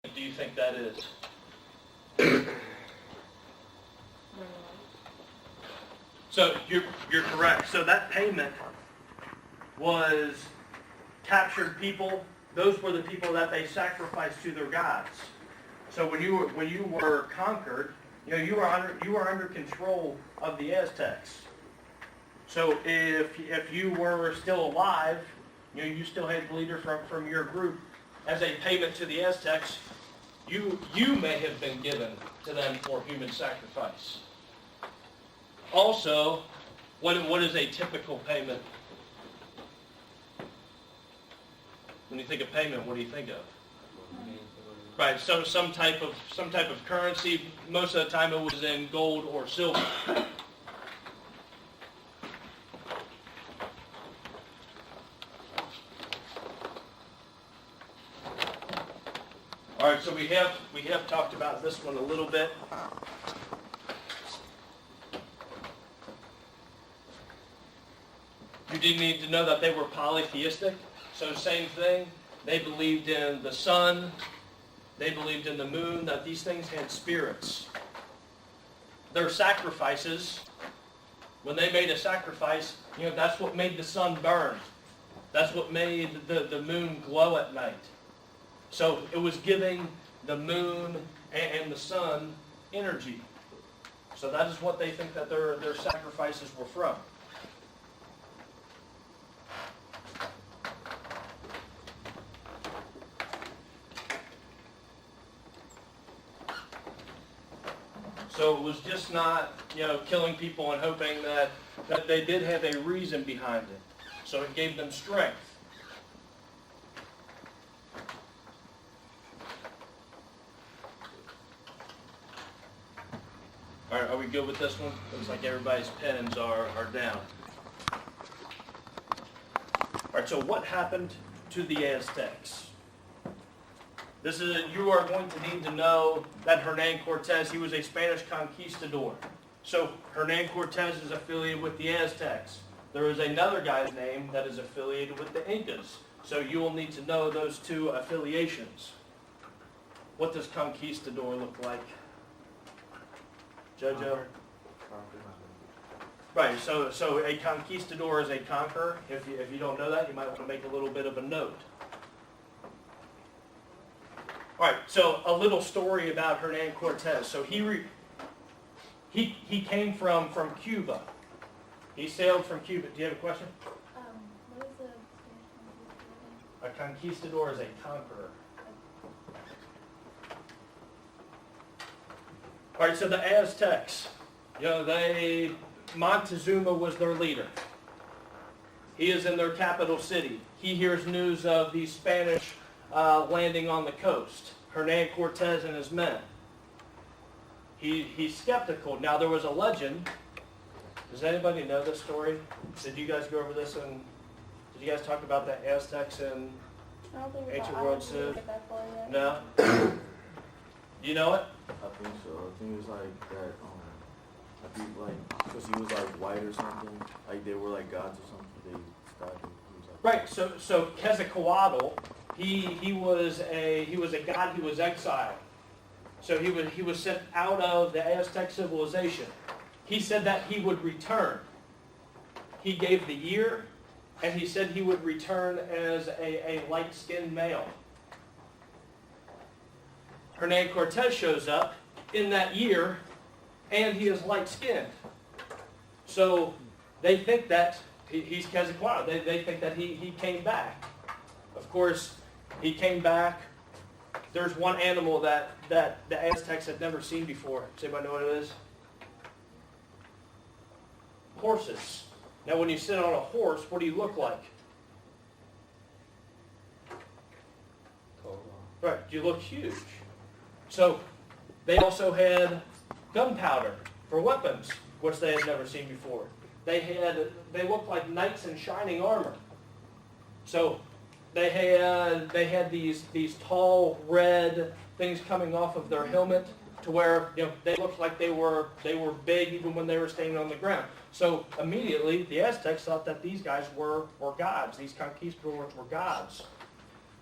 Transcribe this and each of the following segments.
do you think that is? So you're correct. So that payment was captured people. Those were the people that they sacrificed to their gods. So when you were conquered, you were under control of the Aztecs. So if you were still alive, you still had the leader from your group. As a payment to the Aztecs, you may have been given to them for human sacrifice. Also, what is a typical payment? When you think of payment, what do you think of? Right, so some type of currency. Most of the time it was in gold or silver. All right, so we have talked about this one a little bit. You did need to know that they were polytheistic. So same thing. They believed in the sun. They believed in the moon, that these things had spirits. Their sacrifices, when they made a sacrifice, that's what made the sun burn. That's what made the moon glow at night. So it was giving the moon and the sun energy. So that is what they think that their sacrifices were from. So it was just not, killing people and hoping that they did have a reason behind it. So it gave them strength. All right, are we good with this one? Looks like everybody's pens are down. All right, so what happened to the Aztecs? You are going to need to know that Hernan Cortez, he was a Spanish conquistador. So Hernan Cortez is affiliated with the Aztecs. There is another guy's name that is affiliated with the Incas. So you will need to know those two affiliations. What does conquistador look like? Jojo? Right, so a conquistador is a conqueror. If you don't know that, you might want to make a little bit of a note. All right, so a little story about Hernan Cortez. So he came from Cuba. He sailed from Cuba. Do you have a question? What is A conquistador is a conqueror. All right, so the Aztecs, Montezuma was their leader. He is in their capital city. He hears news of the Spanish landing on the coast. Hernan Cortez and his men. He's skeptical. Now there was a legend. Does anybody know this story? Did you guys go over this and did you guys talk about the Aztecs and Ancient World Civ? No? You know it? I think so. I think it was like that. I think because he was like white or something. Like they were like gods or something. They stopped him. Right. So Quetzalcoatl, he was a god. He was exiled. So he was sent out of the Aztec civilization. He said that he would return. He gave the year, and he said he would return as a light-skinned male. Hernan Cortez shows up in that year, and he is light-skinned. So they think that he's Quetzalcoatl. They think that he came back. Of course, he came back. There's one animal that the Aztecs had never seen before. Does anybody know what it is? Horses. Now, when you sit on a horse, what do you look like? Right, you look huge. So they also had gunpowder for weapons, which they had never seen before. They looked like knights in shining armor. So they had these tall red things coming off of their helmet to where they looked like they were big even when they were standing on the ground. So immediately the Aztecs thought that these guys were gods. These conquistadors were gods.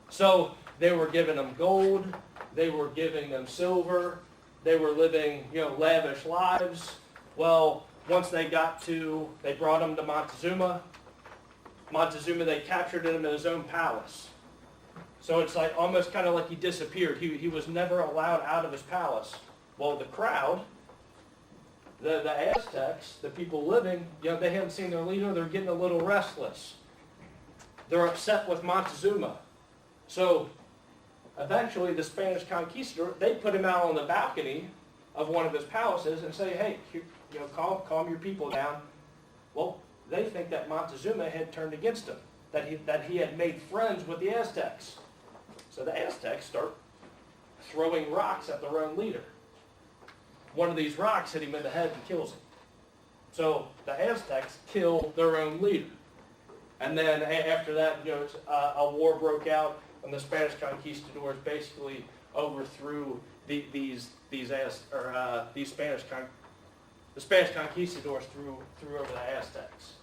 So they were giving them gold, they were giving them silver, they were living, lavish lives. Well, once they brought them to Montezuma. Montezuma, they captured him in his own palace. So it's like almost kind of like he disappeared. He was never allowed out of his palace. Well, the crowd, the Aztecs, the people living, they haven't seen their leader. They're getting a little restless. They're upset with Montezuma. So eventually the Spanish conquistador, they put him out on the balcony of one of his palaces and say, hey, calm your people down. Well, they think that Montezuma had turned against him, that he had made friends with the Aztecs. So the Aztecs start throwing rocks at their own leader. One of these rocks hit him in the head and kills him. So the Aztecs kill their own leader. And then after that, a war broke out, and the Spanish conquistadors basically overthrew the Spanish conquistadors threw over the Aztecs.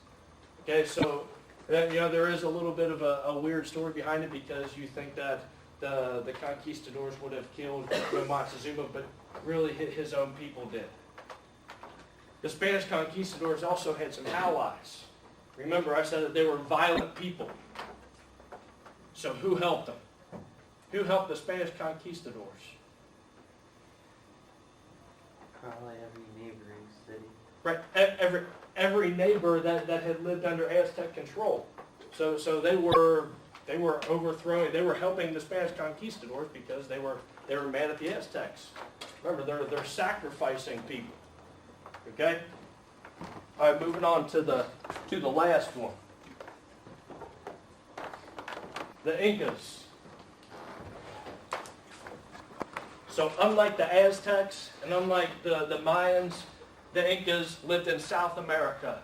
Okay, so there is a little bit of a weird story behind it, because you think that the conquistadors would have killed Montezuma, but really his own people did. The Spanish conquistadors also had some allies. Remember, I said that they were violent people. So who helped them? Who helped the Spanish conquistadors? Probably every neighboring city. Right, every neighbor that had lived under Aztec control. So they were overthrowing. They were helping the Spanish conquistadors because they were mad at the Aztecs. Remember, they're sacrificing people. Okay. All right, moving on to the last one. The Incas. So unlike the Aztecs and unlike the Mayans, the Incas lived in South America.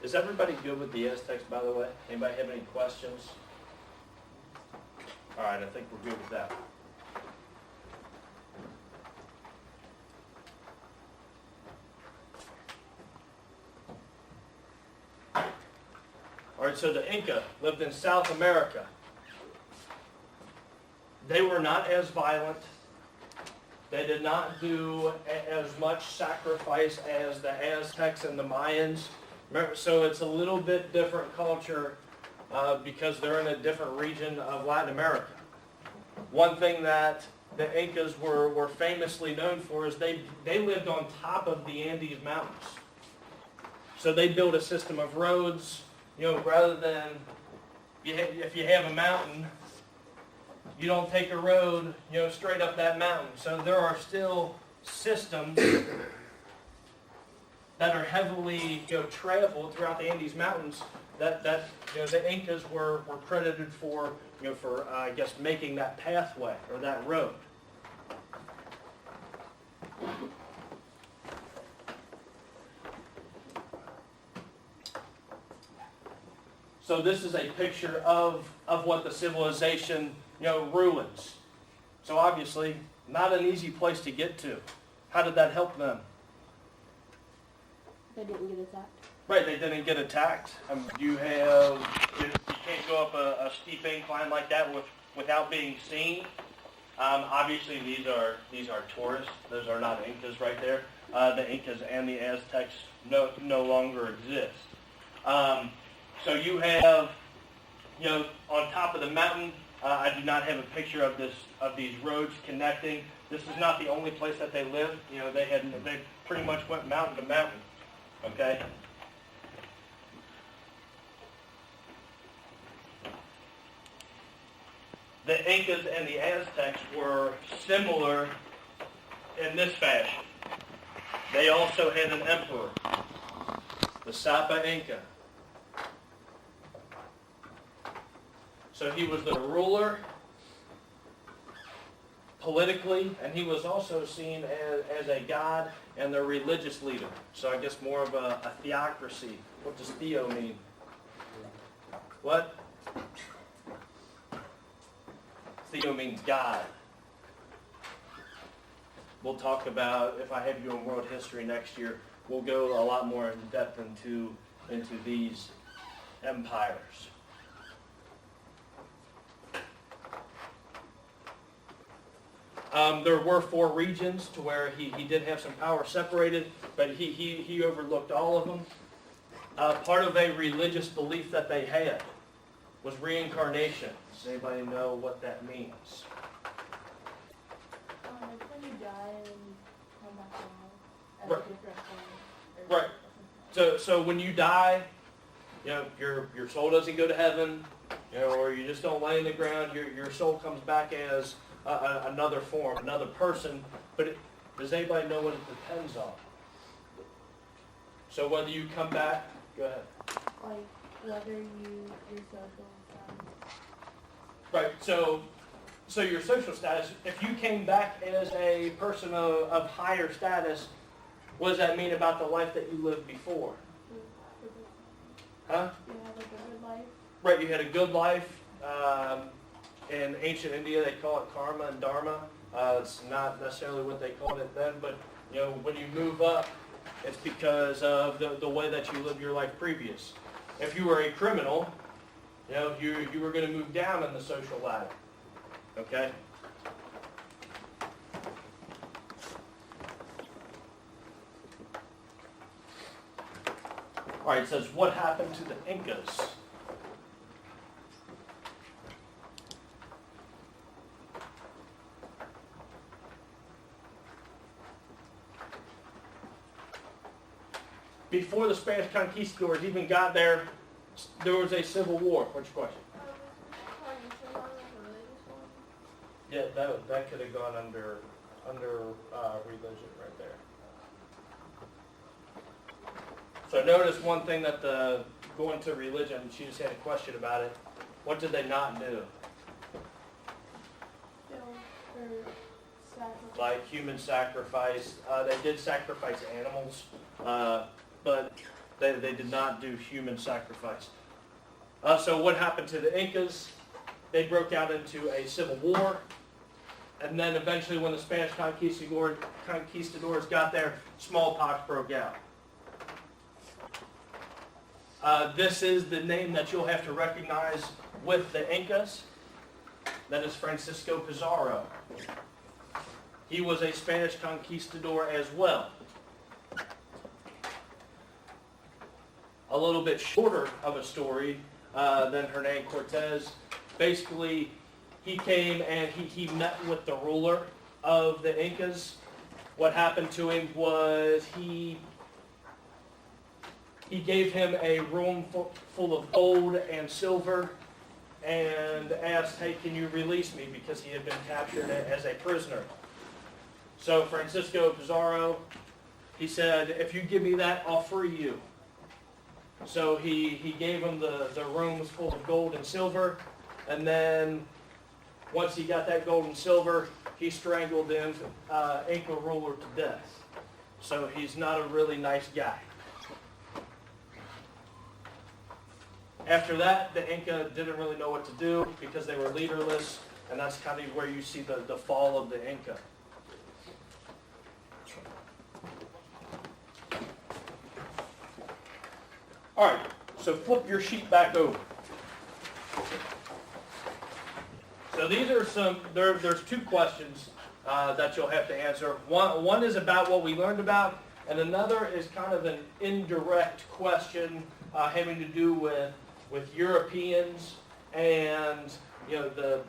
Is everybody good with the Aztecs, by the way? Anybody have any questions? All right, I think we're good with that. All right, so the Inca lived in South America. They were not as violent. They did not do as much sacrifice as the Aztecs and the Mayans. Remember, so it's a little bit different culture because they're in a different region of Latin America. One thing that the Incas were famously known for is they lived on top of the Andes Mountains. So they built a system of roads, rather than, if you have a mountain, you don't take a road, straight up that mountain. So there are still systems that are heavily, traveled throughout the Andes Mountains that the Incas were credited for, I guess, making that pathway or that road. So this is a picture of what the civilization, ruins. So obviously, not an easy place to get to. How did that help them? They didn't get attacked. Right, they didn't get attacked. You can't go up a steep incline like that without being seen. Obviously, these are tourists. Those are not Incas right there. The Incas and the Aztecs no longer exist. So you have, on top of the mountain. I do not have a picture of these roads connecting. This is not the only place that they lived. They pretty much went mountain to mountain. Okay. The Incas and the Aztecs were similar in this fashion. They also had an emperor, the Sapa Inca. So he was the ruler politically, and he was also seen as a god and the religious leader. So I guess more of a theocracy. What does theo mean? What? Theo means God. we'll talk about, if I have you in world history next year, we'll go a lot more in depth into these empires. There were 4 regions to where he did have some power separated, but he overlooked all of them. Part of a religious belief that they had was reincarnation. Does anybody know what that means? It's when you die and you come back alive at Right. a different point. Or Right. So when you die, you know, your soul doesn't go to heaven, you know, or you just don't lay in the ground. Your soul comes back as another form, another person. But does anybody know what it depends on? So whether you come back, go ahead. like whether your social status. Right. So your social status. If you came back as a person of higher status, what does that mean about the life that you lived before? Huh? You have like a good life. Right, you had a good life. In ancient India, they call it karma and dharma. It's not necessarily what they called it then, but you know, when you move up, it's because of the way that you lived your life previous. If you were a criminal, you know, you were going to move down in the social ladder. Okay? All right, it says, what happened to the Incas? Before the Spanish conquistadors even got there, there was a civil war. What's your question? Yeah, that could have gone under religion right there. So notice one thing that going to religion, she just had a question about it. What did they not do? Like human sacrifice. They did sacrifice animals, but they did not do human sacrifice. So what happened to the Incas? They broke out into a civil war. And then eventually when the Spanish conquistadors got there, smallpox broke out. This is the name that you'll have to recognize with the Incas. That is Francisco Pizarro. He was a Spanish conquistador as well. A little bit shorter of a story than Hernan Cortez. Basically, he came and he met with the ruler of the Incas. What happened to him was he gave him a room full of gold and silver and asked, hey, can you release me? Because he had been captured as a prisoner. So Francisco Pizarro, he said, if you give me that, I'll free you. So he gave him the rooms full of gold and silver, and then once he got that gold and silver, he strangled the Inca ruler to death. So he's not a really nice guy. After that, the Inca didn't really know what to do because they were leaderless, and that's kind of where you see the fall of the Inca. All right, so flip your sheet back over. So these are there's 2 questions that you'll have to answer. One is about what we learned about, and another is kind of an indirect question having to do with Europeans and, you know, the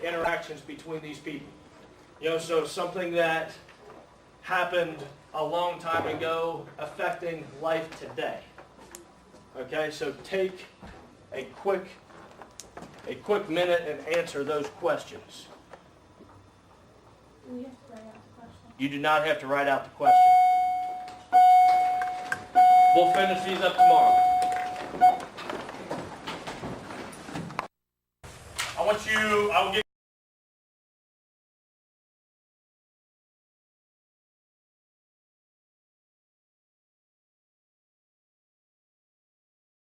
interactions between these people. You know, so something that happened a long time ago affecting life today. Okay, so take a quick minute and answer those questions. Do we have to write out the question? You do not have to write out the question. We'll finish these up tomorrow. I will get